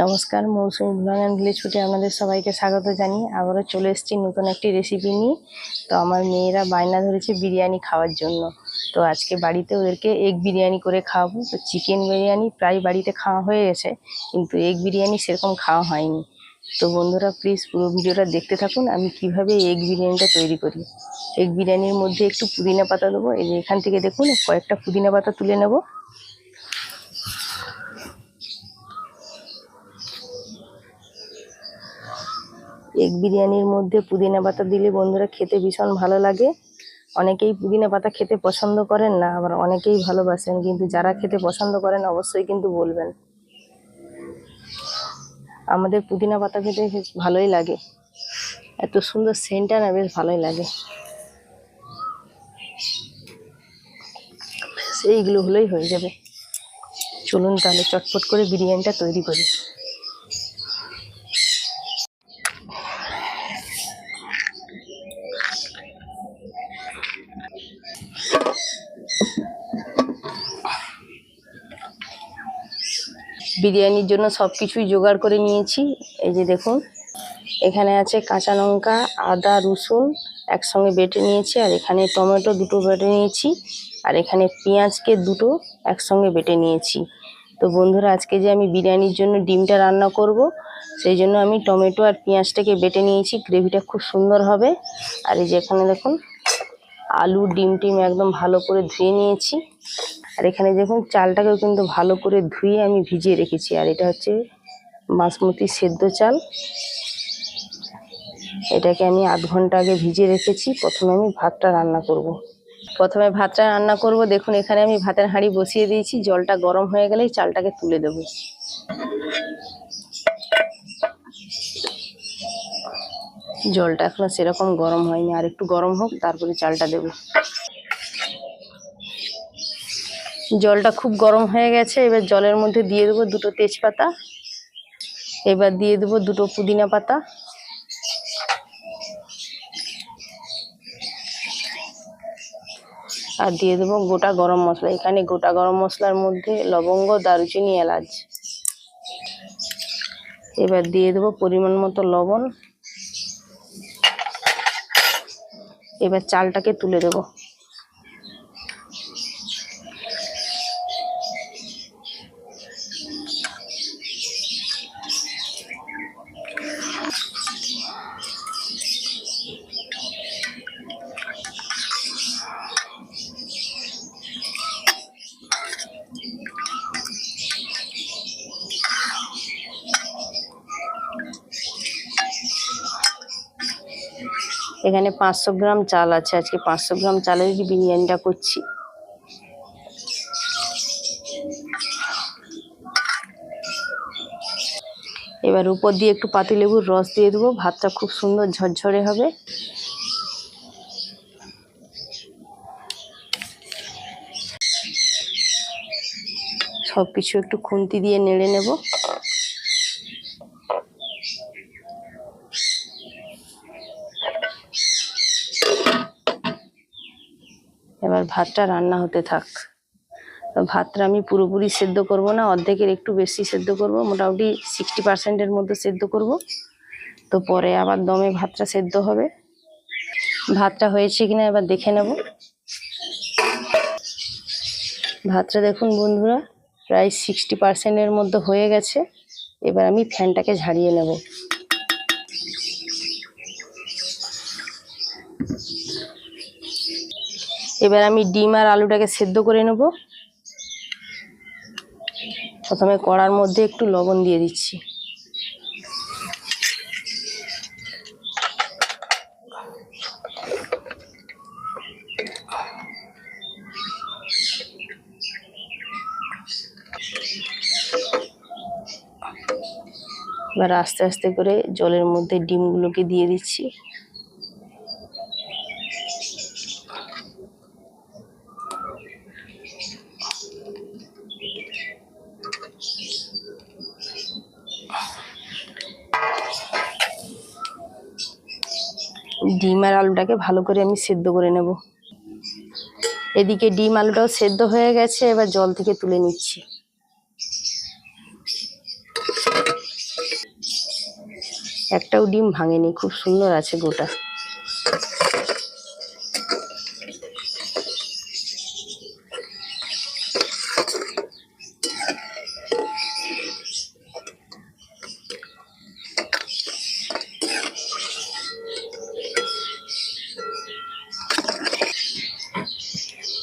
নমস্কার, মৌসুমী blog and village ফুডে আপনাদের সবাইকে স্বাগত জানিয়ে আবারও চলে এসেছি নতুন একটি রেসিপি নিয়ে। তো আমার মেয়েরা বায়না ধরেছে বিরিয়ানি খাওয়ার জন্য। তো আজকে বাড়িতে ওদেরকে এগ বিরিয়ানি করে খাওয়াবো। তো চিকেন বিরিয়ানি প্রায় বাড়িতে খাওয়া হয়ে গেছে, কিন্তু এগ বিরিয়ানি সেরকম খাওয়া হয়নি। তো বন্ধুরা প্লিজ পুরো ভিডিওটা দেখতে থাকুন আমি কিভাবে এগ বিরিয়ানিটা তৈরি করি। এগ বিরিয়ানির মধ্যে একটু পুদিনা পাতা দেবো। এই যে এখান থেকে দেখুন কয়েকটা পুদিনা পাতা তুলে নেব। এগ বিরিয়ানির মধ্যে পুদিনা পাতা দিলে বন্ধুরা খেতে ভীষণ ভালো লাগে। অনেকেই পুদিনা পাতা খেতে পছন্দ করেন না, আবার অনেকেই ভালোবাসেন, কিন্তু যারা খেতে পছন্দ করেন অবশ্যই কিন্তু বলবেন। আমাদের পুদিনা পাতা খেতে বেশ ভালোই লাগে, এত সুন্দর সেন্টটা না, বেশ ভালোই লাগে। এইগুলো হলেই হয়ে যাবে। চলুন তাহলে চটপট করে বিরিয়ানিটা তৈরি করি। বিরিয়ানির জন্য সব কিছুই জোগাড় করে নিয়েছি। এই যে দেখুন, এখানে আছে কাঁচা লঙ্কা, আদা, রসুন একসঙ্গে বেটে নিয়েছি, আর এখানে টমেটো দুটো বেটে নিয়েছি, আর এখানে পেঁয়াজকে দুটো একসঙ্গে বেটে নিয়েছি। তো বন্ধুরা আজকে যে আমি বিরিয়ানির জন্য ডিমটা রান্না করব, সেই জন্য আমি টমেটো আর পেঁয়াজটাকে বেটে নিয়েছি। গ্রেভিটা খুব সুন্দর হবে। আর এই যে এখানে দেখুন আলু, ডিম একদম ভালো করে ধুয়ে নিয়েছি। আর এখানে দেখুন চালটাকেও কিন্তু ভালো করে ধুয়ে আমি ভিজিয়ে রেখেছি। আর এটা হচ্ছে বাসমতি সেদ্ধ চাল, এটাকে আমি আধ ঘন্টা আগে ভিজিয়ে রেখেছি। প্রথমে আমি ভাতটা রান্না করব। দেখুন এখানে আমি ভাতের হাঁড়ি বসিয়ে দিয়েছি। জলটা গরম হয়ে গেলেই চালটাকে তুলে দেব। জলটা এখনো সেরকম গরম হয়নি, আর একটু গরম হোক তারপরে চালটা দেব। জলটা খুব গরম হয়ে গেছে। এবার জলের মধ্যে দিয়ে দেবো দুটো তেজপাতা, এবার দিয়ে দেবো দুটো পুদিনা পাতা, আর দিয়ে দেবো গোটা গরম মশলা। এখানে গোটা গরম মশলার মধ্যে লবঙ্গ, দারুচিনি, এলাচ। এবার দিয়ে দেবো পরিমাণ মতো লবণ। এবার চালটাকে তুলে দেবো। এখানে 500 গ্রাম চাল আছে। আজকে 500 গ্রাম চালের বিরিয়ানিটা করছি। এবার উপর দিয়ে একটু পাতিলেবুর রস দিয়ে দেবো। ভাতটা খুব সুন্দর ঝরঝরে হবে। সব কিছু একটু খুন্তি দিয়ে নেড়ে নেব। এবার ভাতটা রান্না হতে থাক। ভাতটা আমি পুরোপুরি সেদ্ধ করব না, অর্ধেকের একটু বেশি সেদ্ধ করব, মোটামুটি 60% মধ্যে সেদ্ধ করব। তো পরে আবার দমে ভাতটা সেদ্ধ হবে। ভাতটা হয়েছে কিনা এবার দেখে নেব। ভাতটা দেখুন বন্ধুরা প্রায় 60% মধ্যে হয়ে গেছে। এবার আমি ফ্যানটাকে ঝাড়িয়ে নেব। এবার আমি ডিম আর আলুটাকে সেদ্ধ করে নেব। প্রথমে কড়ার মধ্যে একটু লবণ দিয়ে দিচ্ছি। এবার আস্তে আস্তে করে জলের মধ্যে ডিমগুলোকে দিয়ে দিচ্ছি। ডিম আর আলুটাকে ভালো করে আমি সেদ্ধ করে নেব। এদিকে ডিম আলুটাও সেদ্ধ হয়ে গেছে। এবার জল থেকে তুলে নিচ্ছি। একটাও ডিম ভাঙেনি, খুব সুন্দর আছে গোটা।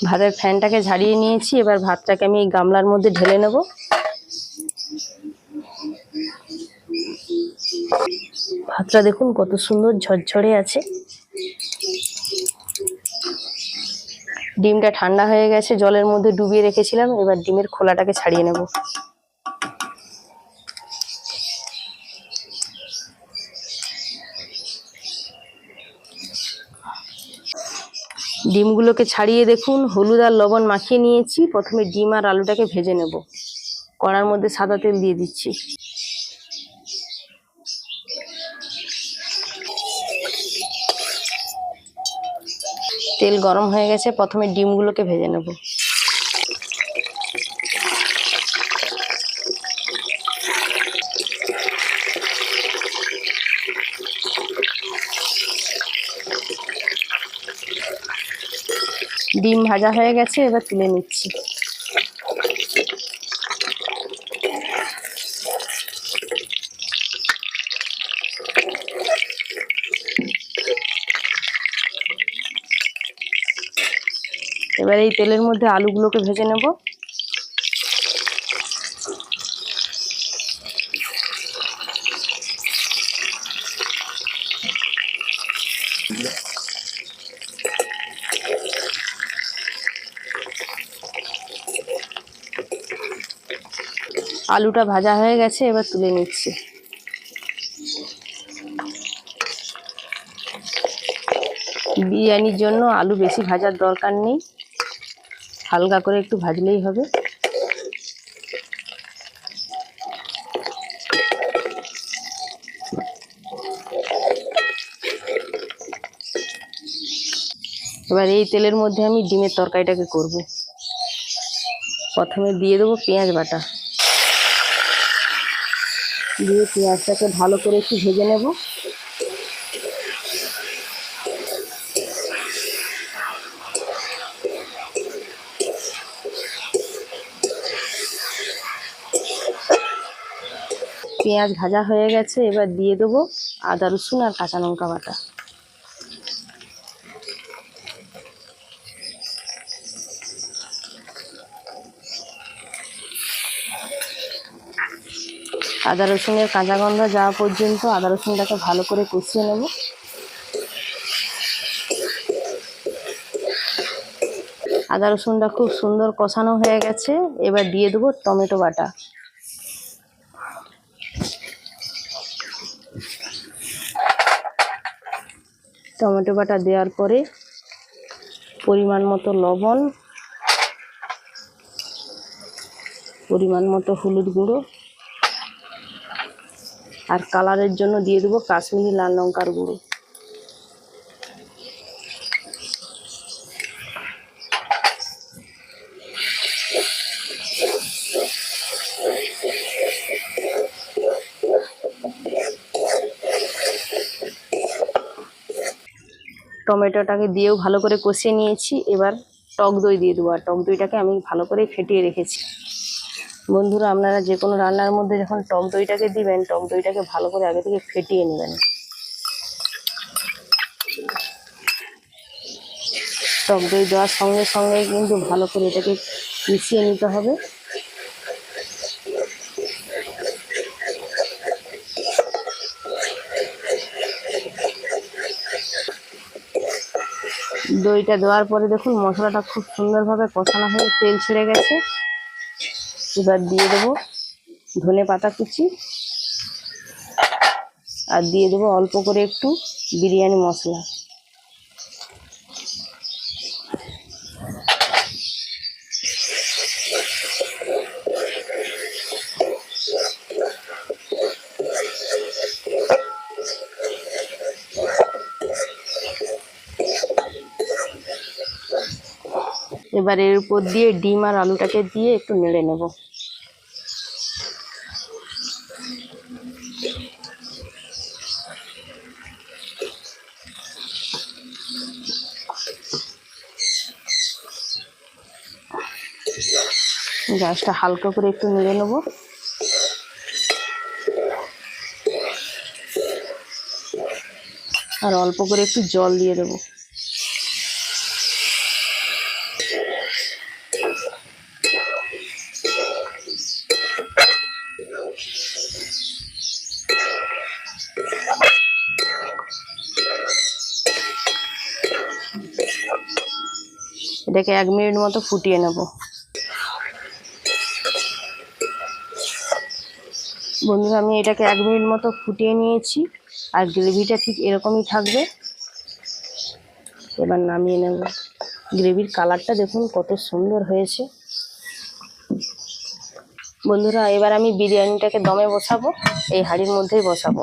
ভাতের ফ্যানটাকে ঝাড়িয়ে নিয়েছি, এবার ভাতটাকে আমি এই গামলার মধ্যে ঢেলে নেব। ভাতটা দেখুন কত সুন্দর ঝরঝরে আছে। ডিমটা ঠান্ডা হয়ে গেছে, জলের মধ্যে ডুবিয়ে রেখেছিলাম, এবার ডিমের খোলাটাকে ছাড়িয়ে নেব। ডিমগুলোকে ছাড়িয়ে দেখুন হলুদ আর লবণ মাখিয়ে নিয়েছি। প্রথমে ডিম আর আলুটাকে ভেজে নেব। কড়ার মধ্যে সাদা তেল দিয়ে দিচ্ছি। তেল গরম হয়ে গেছে, প্রথমে ডিমগুলোকে ভেজে নেব। ডিম ভাজা হয়ে গেছে, এবার তুলে নিচ্ছি। এবার এই তেলের মধ্যে আলুগুলোকে ভেজে নেব। আলুটা ভাজা হয়ে গেছে, এবার তুলে নিচ্ছি। বিরিয়ানির জন্য আলু বেশি ভাজার দরকার নেই, হালকা করে একটু ভাজলেই হবে। এবার এই তেলের মধ্যে আমি ডিমের তরকারিটাকে করব। প্রথমে দিয়ে দেবো পেঁয়াজ বাটা, দিয়ে পেঁয়াজটাকে ভালো করে একটু ভেজে নেব। পেঁয়াজ ভাজা হয়ে গেছে, এবার দিয়ে দেবো আদা রসুন আর কাঁচা লঙ্কা বাটা। আদা রসুনের কাঁচা গন্ধ যাওয়া পর্যন্ত আদা রসুনটাকে ভালো করে কষিয়ে নেব। আদা রসুনটা খুব সুন্দর কষানো হয়ে গেছে, এবার দিয়ে দেবো টমেটো বাটা। টমেটো বাটা দেওয়ার পরে পরিমাণ মতো লবণ, পরিমাণ মতো হলুদ গুঁড়ো, আর কালারের জন্য দিয়ে দেবো কাশ্মীরি লাল লঙ্কার গুঁড়ো। টমেটোটাকে দিয়েও ভালো করে কষিয়ে নিয়েছি, এবার টক দই দিয়ে দেবো। আর টক দইটাকে আমি ভালো করে ফেটিয়ে রেখেছি। বন্ধুরা, আপনারা যে কোনো রান্নার মধ্যে যখন টক দইটাকে দিবেন, টক দইটাকে ভালো করে আগে থেকে ফেটিয়ে নেবেন। টক দই দেওয়ার সঙ্গে সঙ্গে কিন্তু ভালো করে এটাকে মিশিয়ে নিতে হবে। দইটা দেওয়ার পরে দেখুন মশলাটা খুব সুন্দরভাবে কষানো হয়ে তেল ছেড়ে গেছে। এবার দিয়ে দেবো ধনে পাতা কুচি, আর দিয়ে দেবো অল্প করে একটু বিরিয়ানি মশলা। এবার এর উপর দিয়ে ডিম আর আলুটাকে দিয়ে একটু নেড়ে নেব। গ্যাসটা হালকা করে একটু নেড়ে নেবো। আর অল্প করে একটু জল দিয়ে দেবো। এটাকে 1 মিনিট মতো ফুটিয়ে নেব। বন্ধুরা, আমি এটাকে 1 মিনিট মতো ফুটিয়ে নিয়েছি, আর গ্রেভিটা ঠিক এরকমই থাকবে। এবার নামিয়ে নেব। গ্রেভির কালারটা দেখুন কত সুন্দর হয়েছে। বন্ধুরা, এবার আমি বিরিয়ানিটাকে দমে বসাবো, এই হাঁড়ির মধ্যেই বসাবো।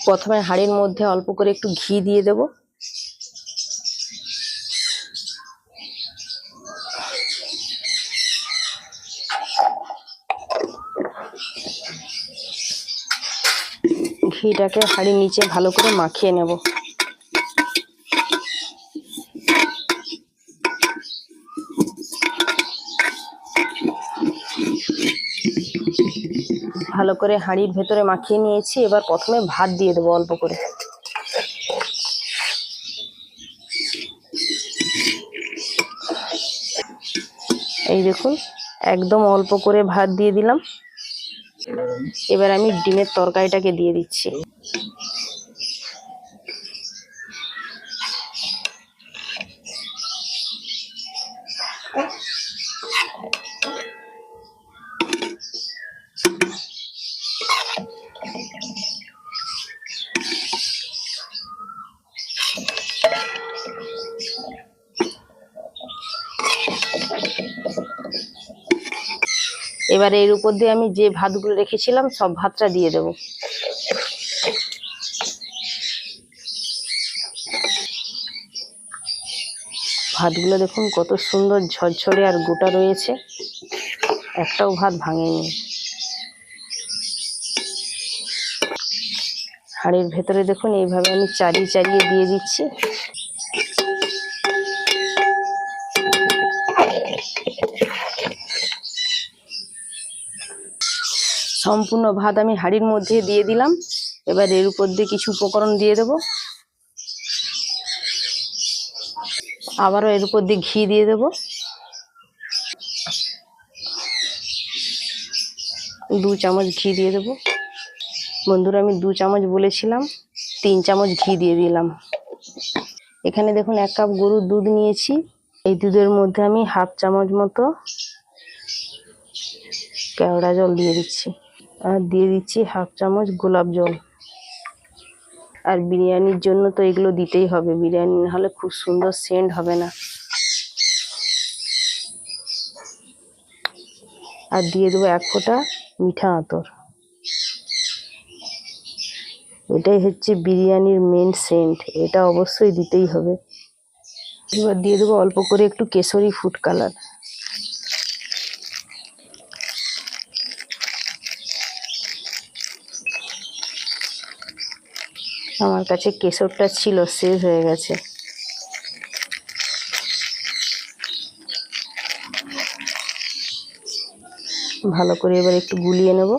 প্রথমে হাঁড়ির মধ্যে অল্প করে একটু ঘি দিয়ে দেব। ঘিটাকে হাঁড়ির নিচে ভালো করে মাখিয়ে নেব। ভালো করে হাঁড়ির ভেতরে মাখিয়ে নিয়েছি। এবার প্রথমে ভাত দিয়ে দেবো অল্প করে। এই দেখুন, একদম অল্প করে ভাত দিয়ে দিলাম। এবার আমি ডিমের তরকারিটাকে দিয়ে দিচ্ছি। এবার এর উপর দিয়ে আমি যে ভাতগুলো রেখেছিলাম সব ভাতটা দিয়ে দেব। ভাতগুলো দেখুন কত সুন্দর ঝরঝরে আর গোটা রয়েছে, একটাও ভাত ভাঙেনি। হাঁড়ির ভেতরে দেখুন এইভাবে আমি চারিয়ে চারিয়ে দিয়ে দিচ্ছি। সম্পূর্ণ ভাত আমি হাঁড়ির মধ্যে দিয়ে দিলাম। এবার এর উপর দিয়ে কিছু উপকরণ দিয়ে দেব। আবারও এর উপর দিয়ে ঘি দিয়ে দেব। 2 চামচ ঘি দিয়ে দেব। বন্ধুরা, আমি 2 চামচ বলেছিলাম, 3 চামচ ঘি দিয়ে দিলাম। এখানে দেখুন 1 কাপ গরুর দুধ নিয়েছি। এই দুধের মধ্যে আমি 1/2 চামচ মতো কেওড়া জল দিয়ে দিচ্ছি, আর দিয়ে দিচ্ছি 1/2 চামচ গোলাপ জল। আর বিরিয়ানির জন্য তো এগুলো দিতেই হবে, বিরিয়ানি না হলে খুব সুন্দর সেন্ট হবে না। আর দিয়ে দেবো 1 ফোঁটা মিঠা আতর। এটাই হচ্ছে বিরিয়ানির মেন সেন্ট, এটা অবশ্যই দিতেই হবে। এবার দিয়ে দেবো অল্প করে একটু কেশরি ফুড কালার। আমার কাছে কেশরটা ছিল, শেষ হয়ে গেছে। ভালো করে এবার একটু গুলিয়ে নেব।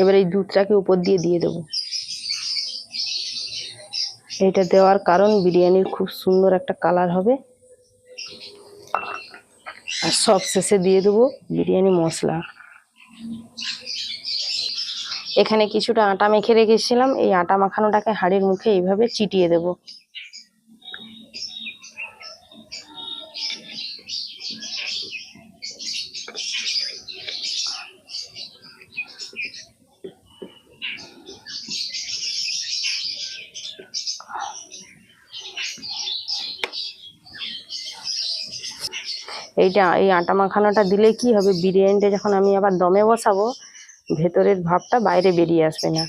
এবার এই দুধটাকে উপর দিয়ে দেব। এটা দেওয়ার কারণ বিরিয়ানির খুব সুন্দর একটা কালার হবে। আর সব শেষে দিয়ে দেবো বিরিয়ানি মশলা। এখানে কিছুটা আটা মেখে রেখেছিলাম, এই আটা মাখানোটাকে হাঁড়ির মুখে এইভাবে চিটিয়ে দেব। এই আটা মাখানোটা দিলে কি হবে, বিরিয়ানিটা যখন আমি আবার দমে বসাবো ভেতরের ভাবটা বাইরে বেরিয়ে আসবে না।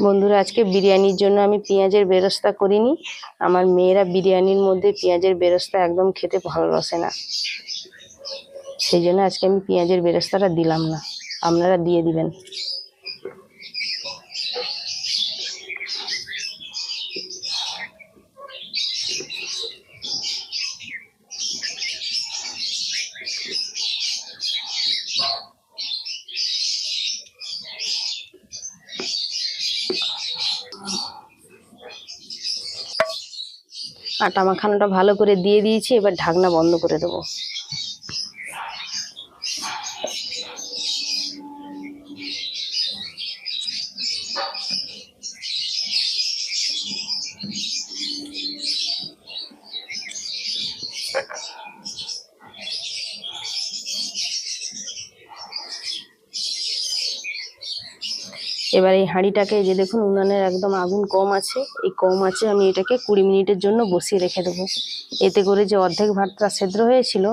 বন্ধুরা, আজকে বিরিয়ানির জন্য আমি পেঁয়াজের বেরেস্তা করিনি। আমার মেয়েরা বিরিয়ানির মধ্যে পেঁয়াজের বেরেস্তা একদম খেতে ভালোবাসে না। সেই জন্য আজকে আমি পেঁয়াজের বেরেস্তাটা দিলাম না, আপনারা দিয়ে দিবেন। আটা মাখানোটা ভালো করে দিয়ে দিয়েছি, এবার ঢাকনা বন্ধ করে দেবো। এবার এই হাঁড়িটাকে যে দেখুন উনানের একদম আগুন কম আছে, এই কম আছে আমি এটাকে 20 মিনিটের জন্য বসিয়ে রেখে দেবো। এতে করে যে অর্ধেক ভাতটা সেদ্ধ হয়েছিল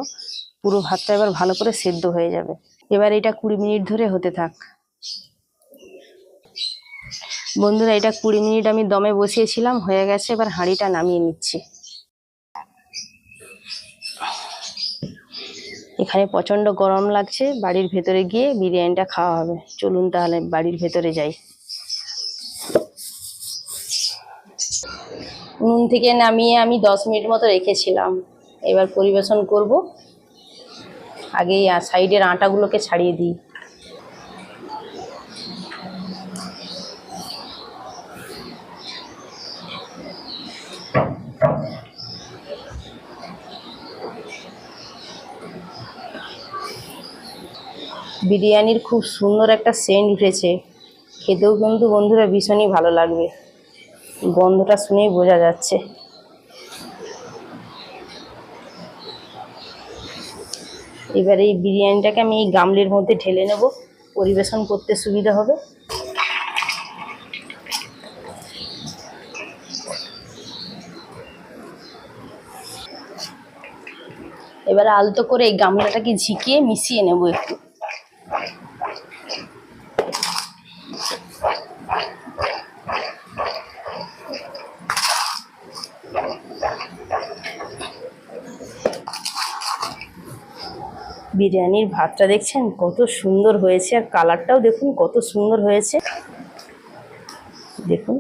পুরো ভাতটা এবার ভালো করে সেদ্ধ হয়ে যাবে। এবার এটা 20 মিনিট ধরে হতে থাক। বন্ধুরা এটা 20 মিনিট আমি দমে বসিয়েছিলাম, হয়ে গেছে। এবার হাঁড়িটা নামিয়ে নিচ্ছি। এখানে প্রচন্ড গরম লাগছে, বাড়ির ভেতরে গিয়ে বিরিয়ানিটা খাওয়া হবে। চলুন তাহলে বাড়ির ভেতরে যাই। নুন থেকে নামিয়ে আমি 10 মিনিট মতো রেখেছিলাম, এবার পরিবেশন করব। আগে সাইডের আটাগুলোকে ছাড়িয়ে দিই। বিরিয়ানির খুব সুন্দর একটা সেন্ট উঠেছে, খেতেও কিন্তু বন্ধুরা ভীষণই ভালো লাগবে, গন্ধটা শুনেই বোঝা যাচ্ছে। এবার এই বিরিয়ানিটাকে আমি এই গামলির মধ্যে ঢেলে নেব, পরিবেশন করতে সুবিধা হবে। এবার আলতো করে এই গামলাটাকে ঝিকিয়ে মিশিয়ে নেব একটু। বিরিয়ানির ভাতটা দেখছেন কত সুন্দর হয়েছে, আর কালারটাও দেখুন কত সুন্দর হয়েছে। দেখুন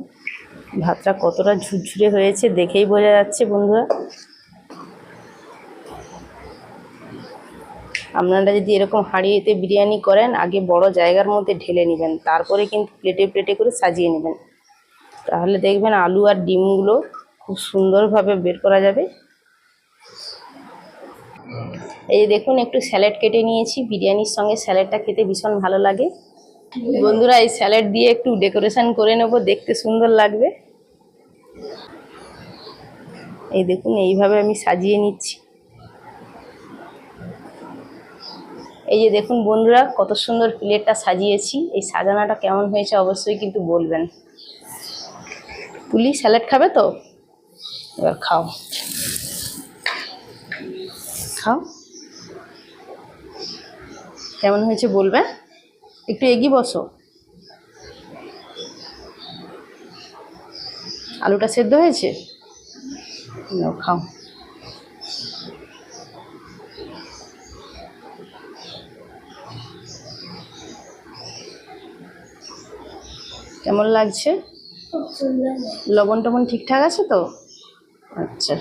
ভাতটা কতটা ঝুরঝুরে হয়েছে, দেখেই বোঝা যাচ্ছে বন্ধুরা। আপনারা যদি এরকম হাঁড়িতে বিরিয়ানি করেন, আগে বড় জায়গার মধ্যে ঢেলে নেবেন, তারপরে কিন্তু প্লেটে প্লেটে করে সাজিয়ে নেবেন, তাহলে দেখবেন আলু আর ডিমগুলো খুব সুন্দরভাবে বের করা যাবে। এই দেখুন একটু স্যালাড কেটে নিয়েছি, বিরিয়ানির সঙ্গে স্যালাডটা খেতে ভীষণ ভালো লাগে। বন্ধুরা এই স্যালাড দিয়ে একটু ডেকোরেশন করে নেব, দেখতে সুন্দর লাগবে। এই দেখুন এইভাবে আমি সাজিয়ে নিচ্ছি। এই যে দেখুন বন্ধুরা কত সুন্দর প্লেটটা সাজিয়েছি, এই সাজানোটা কেমন হয়েছে অবশ্যই কিন্তু বলবেন। তুলি স্যালাড খাবে তো? এবার খাও খাও, কেমন হয়েছে বলবে। একটু এগিয়ে বসো। আলুটা সেদ্ধ হয়েছে, নাও খাও। কেমন লাগছে? লবণ টবণ ঠিকঠাক আছে তো? আচ্ছা।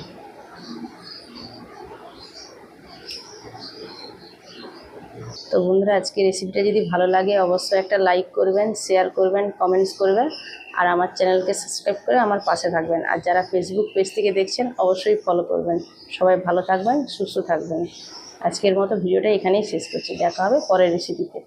তো বন্ধুরা আজকে রেসিপিটা যদি ভালো লাগে অবশ্যই একটা লাইক করবেন, শেয়ার করবেন, কমেন্টস করবেন, আর আমার চ্যানেলকে সাবস্ক্রাইব করে আমার পাশে থাকবেন। আর যারা ফেসবুক পেজ থেকে দেখছেন অবশ্যই ফলো করবেন। সবাই ভালো থাকবেন, সুস্থ থাকবেন। আজকের মতো ভিডিওটা এখানেই শেষ করছি, দেখা হবে পরের রেসিপিতে।